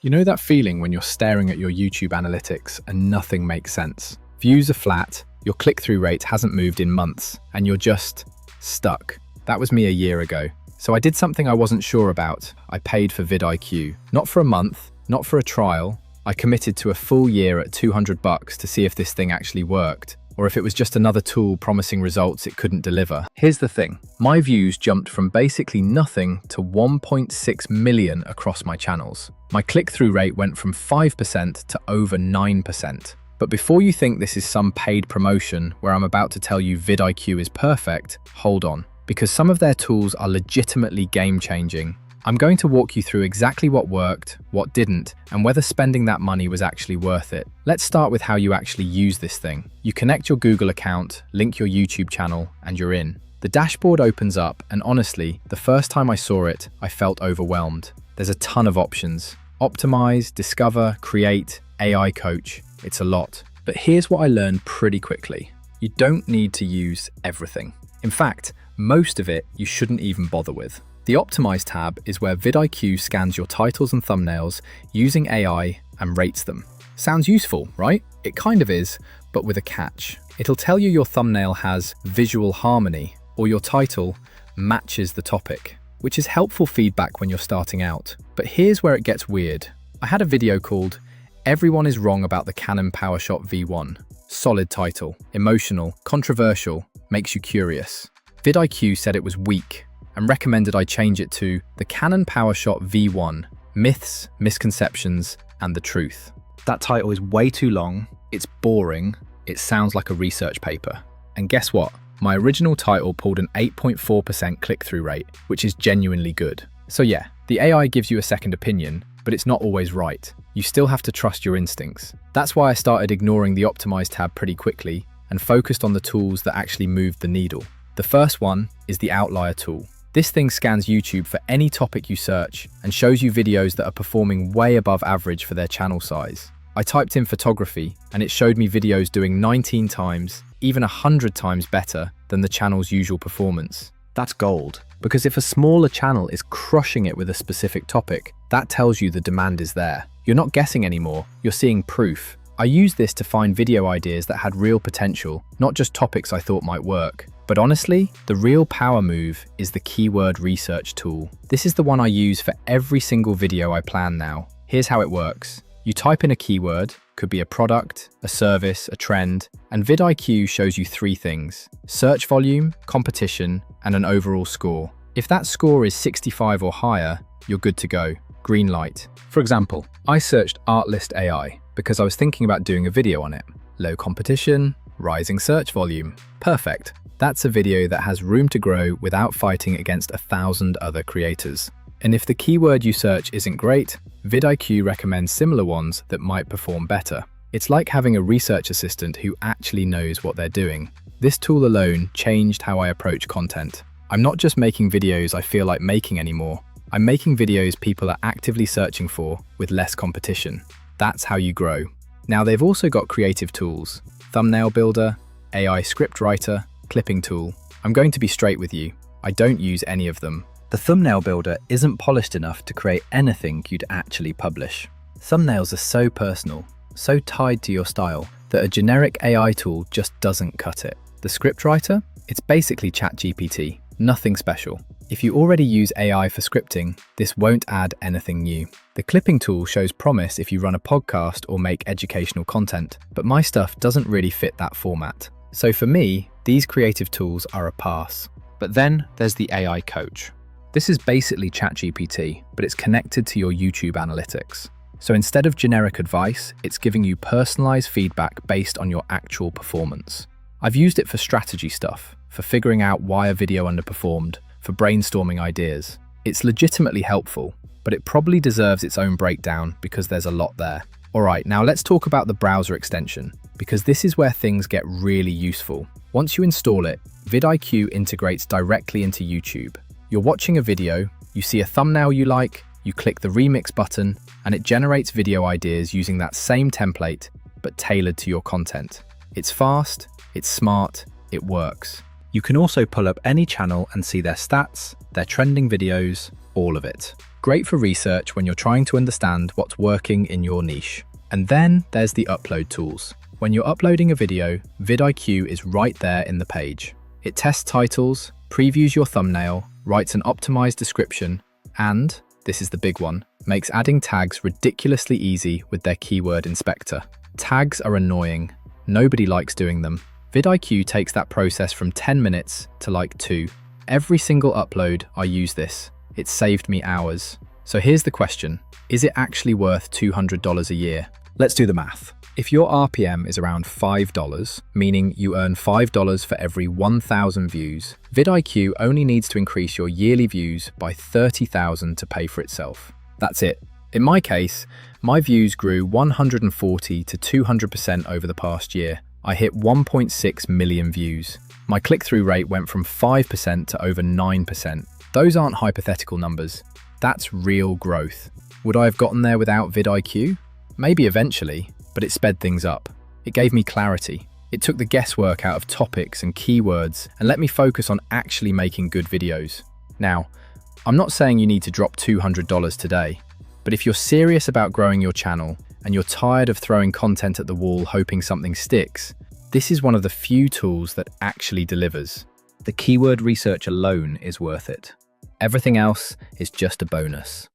You know that feeling when you're staring at your YouTube analytics and nothing makes sense? Views are flat, your click-through rate hasn't moved in months, and you're just stuck. That was me a year ago. So I did something I wasn't sure about. I paid for vidIQ. Not for a month, not for a trial. I committed to a full year at $200 to see if this thing actually worked, or if it was just another tool promising results it couldn't deliver. Here's the thing. My views jumped from basically nothing to 1.6 million across my channels. My click-through rate went from 5% to over 9%. But before you think this is some paid promotion where I'm about to tell you vidIQ is perfect, hold on. Because some of their tools are legitimately game-changing. I'm going to walk you through exactly what worked, what didn't, and whether spending that money was actually worth it. Let's start with how you actually use this thing. You connect your Google account, link your YouTube channel, and you're in. The dashboard opens up, and honestly, the first time I saw it, I felt overwhelmed. There's a ton of options. Optimize, discover, create, AI coach. It's a lot. But here's what I learned pretty quickly. You don't need to use everything. In fact, most of it you shouldn't even bother with. The Optimize tab is where vidIQ scans your titles and thumbnails using AI and rates them. Sounds useful, right? It kind of is, but with a catch. It'll tell you your thumbnail has visual harmony or your title matches the topic, which is helpful feedback when you're starting out. But here's where it gets weird. I had a video called "Everyone is Wrong About the Canon PowerShot V1." Solid title, emotional, controversial, makes you curious. vidIQ said it was weak and recommended I change it to "The Canon PowerShot V1, Myths, Misconceptions, and the Truth." That title is way too long, it's boring, it sounds like a research paper. And guess what? My original title pulled an 8.4% click-through rate, which is genuinely good. So yeah, the AI gives you a second opinion, but it's not always right. You still have to trust your instincts. That's why I started ignoring the Optimize tab pretty quickly and focused on the tools that actually moved the needle. The first one is the Outlier tool. This thing scans YouTube for any topic you search and shows you videos that are performing way above average for their channel size. I typed in photography and it showed me videos doing 19 times, even 100 times better than the channel's usual performance. That's gold. Because if a smaller channel is crushing it with a specific topic, that tells you the demand is there. You're not guessing anymore, you're seeing proof. I used this to find video ideas that had real potential, not just topics I thought might work. But honestly, the real power move is the keyword research tool. This is the one I use for every single video I plan now. Here's how it works. You type in a keyword, could be a product, a service, a trend, and vidIQ shows you three things: search volume, competition, and an overall score. If that score is 65 or higher, you're good to go. Green light. For example, I searched art list AI because I was thinking about doing a video on it. Low competition, rising search volume. Perfect. That's a video that has room to grow without fighting against 1,000 other creators. And if the keyword you search isn't great, vidIQ recommends similar ones that might perform better. It's like having a research assistant who actually knows what they're doing. This tool alone changed how I approach content. I'm not just making videos I feel like making anymore. I'm making videos people are actively searching for with less competition. That's how you grow. Now they've also got creative tools: thumbnail builder, AI script writer, clipping tool. I'm going to be straight with you. I don't use any of them. The thumbnail builder isn't polished enough to create anything you'd actually publish. Thumbnails are so personal, so tied to your style, that a generic AI tool just doesn't cut it. The script writer? It's basically ChatGPT, nothing special. If you already use AI for scripting, this won't add anything new. The clipping tool shows promise if you run a podcast or make educational content, but my stuff doesn't really fit that format. So for me, these creative tools are a pass. But then there's the AI coach. This is basically ChatGPT, but it's connected to your YouTube analytics. So instead of generic advice, it's giving you personalized feedback based on your actual performance. I've used it for strategy stuff, for figuring out why a video underperformed, for brainstorming ideas. It's legitimately helpful, but it probably deserves its own breakdown because there's a lot there. Alright, now let's talk about the browser extension, because this is where things get really useful. Once you install it, vidIQ integrates directly into YouTube. You're watching a video, you see a thumbnail you like, you click the remix button, and it generates video ideas using that same template, but tailored to your content. It's fast, it's smart, it works. You can also pull up any channel and see their stats, their trending videos, all of it. Great for research when you're trying to understand what's working in your niche. And then there's the upload tools. When you're uploading a video, vidIQ is right there in the page. It tests titles, previews your thumbnail, writes an optimized description, and, this is the big one, makes adding tags ridiculously easy with their keyword inspector. Tags are annoying. Nobody likes doing them. vidIQ takes that process from 10 minutes to like 2. Every single upload, I use this. It's saved me hours. So here's the question. Is it actually worth $200 a year? Let's do the math. If your RPM is around $5, meaning you earn $5 for every 1,000 views, vidIQ only needs to increase your yearly views by 30,000 to pay for itself. That's it. In my case, my views grew 140 to 200% over the past year. I hit 1.6 million views. My click-through rate went from 5% to over 9%. Those aren't hypothetical numbers. That's real growth. Would I have gotten there without vidIQ? Maybe eventually, but it sped things up. It gave me clarity. It took the guesswork out of topics and keywords and let me focus on actually making good videos. Now, I'm not saying you need to drop $200 today, but if you're serious about growing your channel and you're tired of throwing content at the wall hoping something sticks, this is one of the few tools that actually delivers. The keyword research alone is worth it. Everything else is just a bonus.